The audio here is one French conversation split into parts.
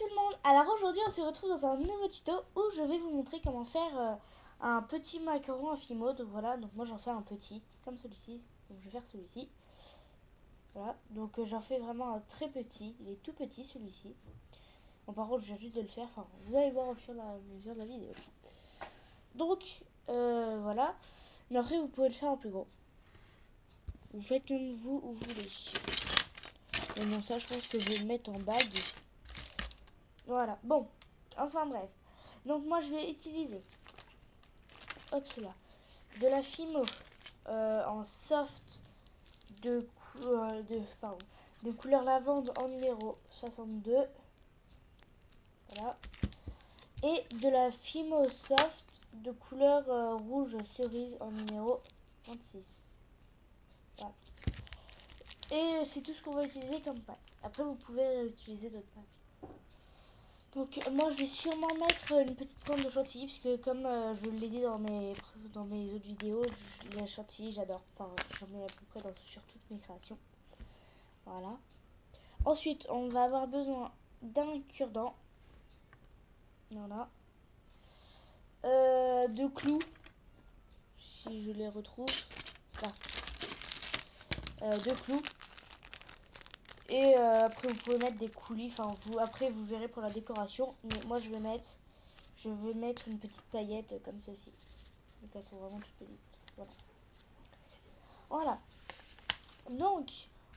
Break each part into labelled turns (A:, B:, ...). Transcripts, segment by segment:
A: tout le monde. Alors aujourd'hui on se retrouve dans un nouveau tuto où je vais vous montrer comment faire un petit macaron à fimo. Donc voilà, donc moi j'en fais un petit comme celui-ci. Donc je vais faire celui-ci. Voilà, donc j'en fais vraiment un très petit. Il est tout petit celui-ci. Bon, par contre je viens juste de le faire. Enfin vous allez voir au fur et à mesure de la vidéo. Donc voilà. Mais après vous pouvez le faire en plus gros. Vous faites comme vous voulez. Mais bon, ça je pense que je vais le mettre en bague. Voilà, bon, enfin bref. Donc moi je vais utiliser, hop cela, de la Fimo en soft de couleur lavande en numéro 62. Voilà. Et de la Fimo soft de couleur rouge cerise en numéro 26. Voilà. Et c'est tout ce qu'on va utiliser comme pâte. Après vous pouvez utiliser d'autres pâtes. Donc moi je vais sûrement mettre une petite pointe de chantilly puisque comme je l'ai dit dans mes autres vidéos, la chantilly j'adore. Enfin j'en mets à peu près sur toutes mes créations. Voilà. Ensuite on va avoir besoin d'un cure-dent. Voilà. De clous. Si je les retrouve. Là. De clous. Et après vous pouvez mettre des coulis. Enfin après vous verrez pour la décoration. Mais moi je vais mettre une petite paillette comme ceci. Donc elles sont vraiment toutes petites. Voilà. Voilà. Donc,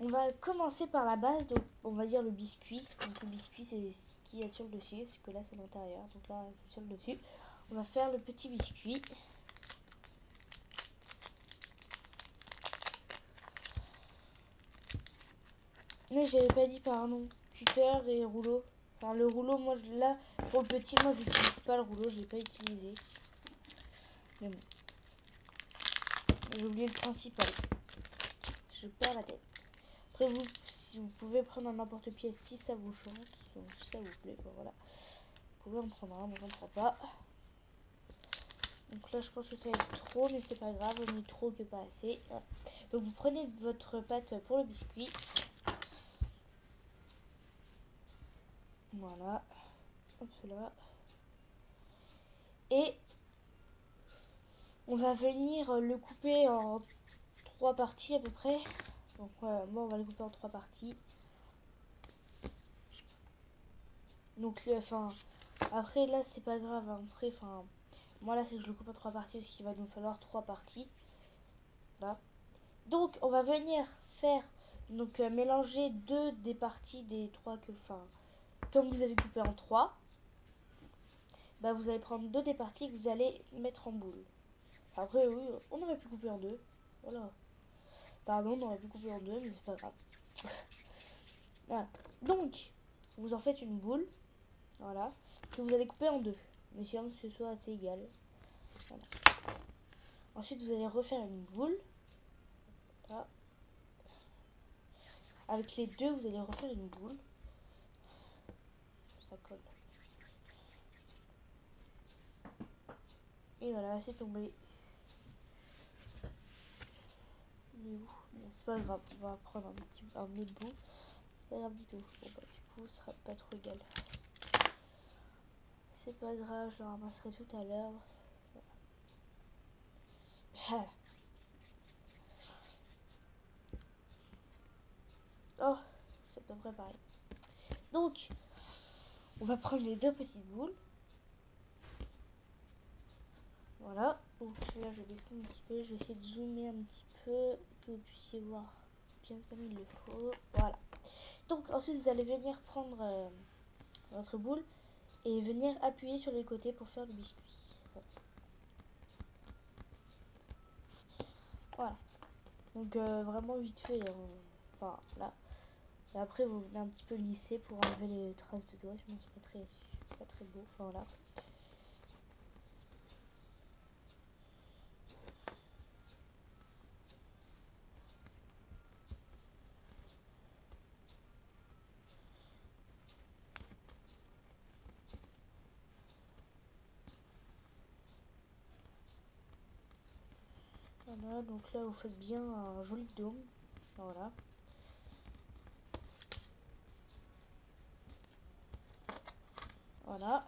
A: on va commencer par la base. Donc, on va dire le biscuit. Donc, le biscuit, c'est ce qui est sur le dessus. Parce que là, c'est l'intérieur. Donc là, c'est sur le dessus. On va faire le petit biscuit. Mais j'avais pas dit, pardon. Cutter et rouleau. Enfin, le rouleau, moi, là, pour le petit, moi, je n'utilise pas le rouleau. Je l'ai pas utilisé. Mais bon. J'ai oublié le principal. Je perds la tête. Après, si vous pouvez prendre un n'importe-pièce si ça vous chante. Donc, si ça vous plaît, bon, voilà. Vous pouvez en prendre un, moi, j'en prends pas. Donc là, je pense que ça va être trop, mais c'est pas grave, on est trop que pas assez. Voilà. Donc vous prenez votre pâte pour le biscuit. Voilà. Hop là. Et on va venir le couper en 3 parties à peu près. Donc moi, on va le couper en 3 parties. Donc enfin, après là, c'est pas grave. Hein. Après, enfin, moi là, c'est que je le coupe en 3 parties parce qu'il va nous falloir 3 parties. Voilà. Donc on va venir faire mélanger deux des parties des 3 que comme vous avez coupé en 3, bah vous allez prendre deux des parties que vous allez mettre en boule. Après oui, on aurait pu couper en deux. Voilà. Pardon, on aurait pu couper en deux, mais c'est pas grave. Voilà. Donc vous en faites une boule. Voilà. Que vous allez couper en deux. Mais essayant que ce soit assez égal. Voilà. Ensuite vous allez refaire une boule. Voilà. Avec les deux, vous allez refaire une boule. Ça colle. Et voilà, c'est tombé. Il est où? Bon, c'est pas grave, on va prendre un autre bout. C'est pas grave du tout. Bon bah du coup, ce sera pas trop égal. C'est pas grave, je le ramasserai tout à l'heure. Voilà. Oh, c'est à peu près pareil. Donc, on va prendre les deux petites boules. Voilà. Donc là, je descends un petit peu. Je vais essayer de zoomer un petit peu, que vous puissiez voir bien comme il le faut. Voilà. Donc ensuite, vous allez venir prendre votre boule et venir appuyer sur les côtés pour faire le biscuit. Voilà. Donc vraiment vite fait. Enfin là. Et après, vous venez un petit peu lisser pour enlever les traces de doigts. Sinon, c'est pas très beau. Enfin voilà. Voilà, donc là vous faites bien un joli dôme. Voilà. Voilà.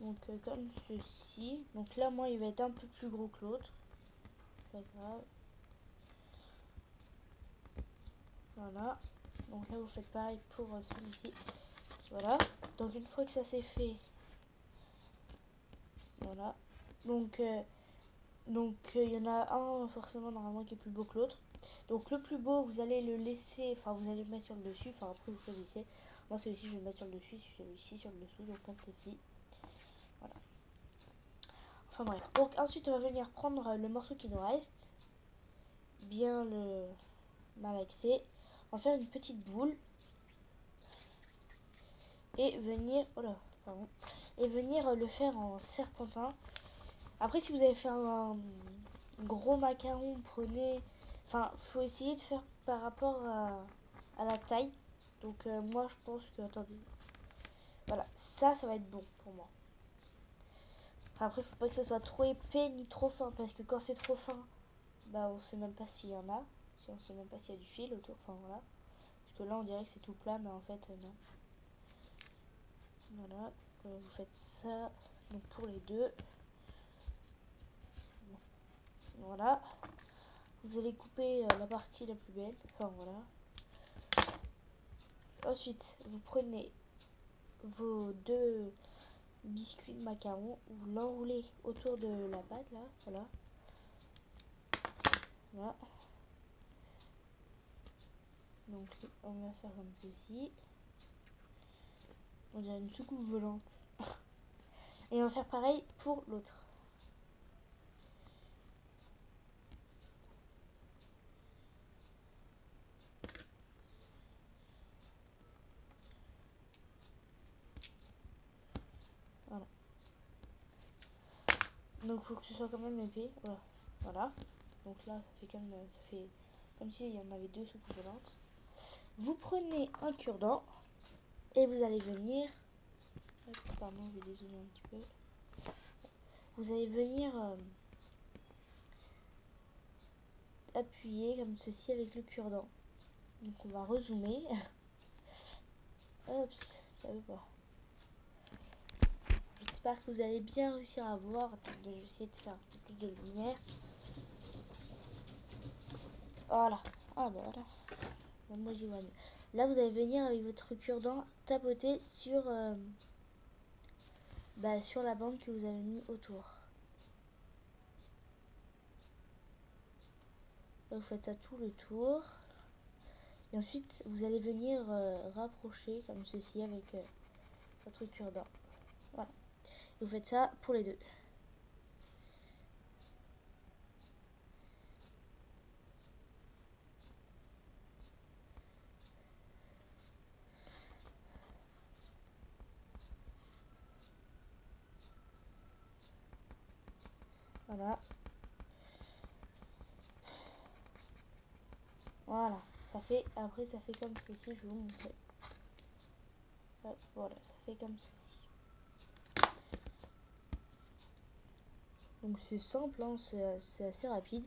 A: Donc comme ceci. Donc là, moi, il va être un peu plus gros que l'autre. Pas grave. Voilà. Donc là, vous faites pareil pour celui-ci. Voilà. Donc une fois que ça c'est fait, voilà. Donc il y en a un forcément normalement qui est plus beau que l'autre. Donc le plus beau, vous allez le laisser, enfin vous allez le mettre sur le dessus. Enfin après vous choisissez. Moi celui-ci je vais le mettre sur le dessus, celui-ci sur le dessous. Donc comme ceci. Voilà. Enfin bref. Donc ensuite on va venir prendre le morceau qui nous reste, bien le malaxer. On va faire une petite boule et venir, oh là, pardon, et venir le faire en serpentin. Après, si vous avez fait un gros macaron, prenez, enfin, faut essayer de faire par rapport à la taille. Donc moi, je pense que, attendez, voilà, ça va être bon pour moi. Après, faut pas que ça soit trop épais ni trop fin, parce que quand c'est trop fin, bah on sait même pas s'il y en a, si on sait même pas s'il y a du fil autour, enfin voilà. Parce que là, on dirait que c'est tout plat, mais en fait, non. Voilà, vous faites ça, donc pour les deux. Voilà. Vous allez couper la partie la plus belle, enfin voilà. Ensuite, vous prenez vos deux biscuits de macaron, vous l'enroulez autour de la pâte là, voilà. Voilà. Donc on va faire comme ceci. On dirait une soucoupe volante. Et on va faire pareil pour l'autre. Voilà. Donc il faut que ce soit quand même épais. Voilà. Voilà. Donc là ça fait comme s'il y en avait deux soucoupes volantes. Vous prenez un cure-dent et vous allez venir. Pardon, je vais dézoomer un petit peu. Vous allez venir appuyer comme ceci avec le cure-dent. Donc on va rezoomer. Hop, ça veut pas. J'espère que vous allez bien réussir à voir. Attendez, je vais essayer de faire un petit peu de lumière. Voilà. Ah bah voilà. Moi j'y vois mieux. Là vous allez venir avec votre cure-dent tapoter sur, sur la bande que vous avez mis autour. Là, vous faites ça tout le tour. Et ensuite vous allez venir rapprocher comme ceci avec votre cure-dent. Voilà. Et vous faites ça pour les deux. Voilà. Voilà. Après ça fait comme ceci, je vais vous montrer. Hop, voilà, ça fait comme ceci. Donc c'est simple, hein, c'est assez rapide.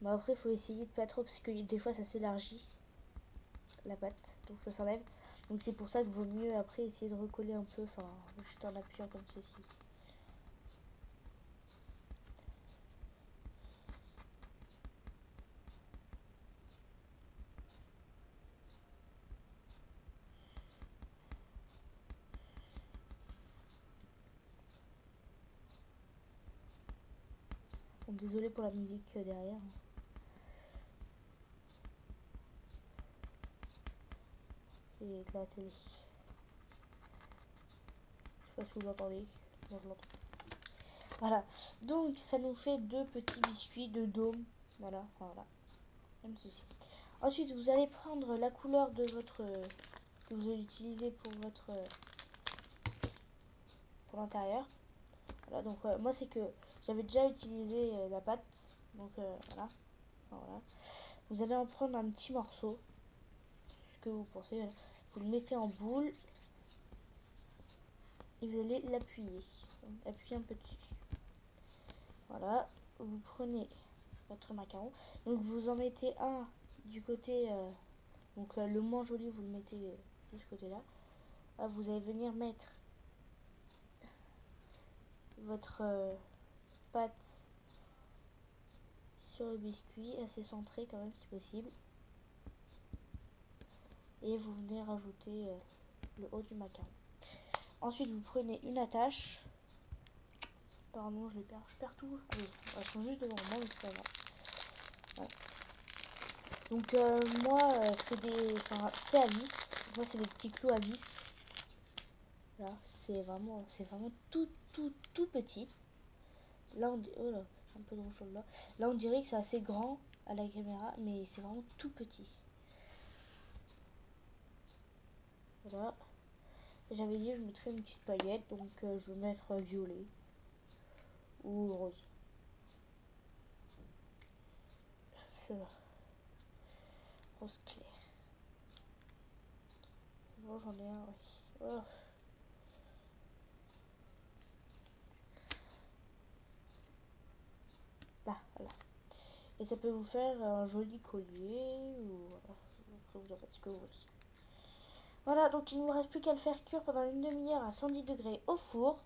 A: Mais après, il faut essayer de pas trop, parce que des fois ça s'élargit, la pâte, donc ça s'enlève. Donc c'est pour ça qu'il vaut mieux après essayer de recoller un peu, enfin juste en appuyant comme ceci. Bon, désolé pour la musique derrière. C'est de la télé. Je sais pas si vous l'entendez. Moi je l'entends. Voilà. Donc ça nous fait deux petits biscuits de dôme. Voilà, voilà. Comme ceci. Ensuite, vous allez prendre la couleur de votre que vous allez utiliser pour votre pour l'intérieur. Voilà, donc moi c'est que j'avais déjà utilisé la pâte, donc voilà. Voilà. Vous allez en prendre un petit morceau, ce que vous pensez. Vous le mettez en boule et vous allez l'appuyer. Appuyez un peu dessus. Voilà. Vous prenez votre macaron. Donc vous en mettez un du côté, le moins joli, vous le mettez de ce côté-là. Là, vous allez venir mettre votre pâte sur le biscuit, assez centré quand même si possible. Et vous venez rajouter le haut du macaron. Ensuite, vous prenez une attache. Pardon, je perds tout. Ah oui, elles sont juste devant moi, mais c'est pas grave. Voilà. Donc moi, c'est à vis. Moi, c'est des petits clous à vis. Là, c'est vraiment tout petit. Là, oh là, un peu de rouge là. Là, on dirait que c'est assez grand à la caméra, mais c'est vraiment tout petit. Voilà. J'avais dit que je mettrais une petite paillette, donc je vais mettre violet ou rose. Voilà. Rose clair. Bon, j'en ai un, oui. Oh. Là, voilà. Et ça peut vous faire un joli collier ou voilà. Après, vous en faites ce que vous voulez. Voilà, donc il ne nous reste plus qu'à le faire cuire pendant une demi-heure à 110 degrés au four.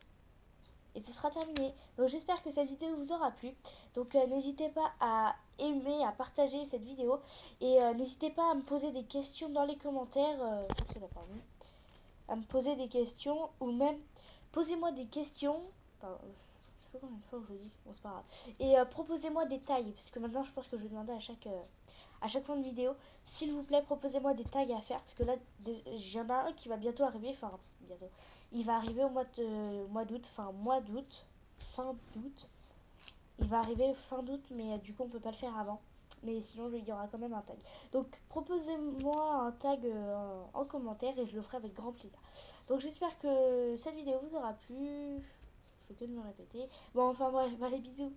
A: Et ce sera terminé. Donc j'espère que cette vidéo vous aura plu. Donc n'hésitez pas à aimer, à partager cette vidéo. Et n'hésitez pas à me poser des questions dans les commentaires. À me poser des questions ou même posez-moi des questions. Pardon, je sais pas combien de fois que je le dis. Bon, c'est pas grave. Et proposez-moi des tailles. Parce que maintenant je pense que je vais demander à chaque fin de vidéo. S'il vous plaît, proposez-moi des tailles à faire. Parce que là, il y en a un qui va bientôt arriver. Enfin, bientôt. Il va arriver au mois d'août. Fin d'août. Il va arriver fin d'août, mais du coup, on peut pas le faire avant. Mais sinon, il y aura quand même un tag. Donc, proposez-moi un tag en commentaire et je le ferai avec grand plaisir. Donc, j'espère que cette vidéo vous aura plu. Je fais que de me répéter. Bon, enfin bref, allez, bisous.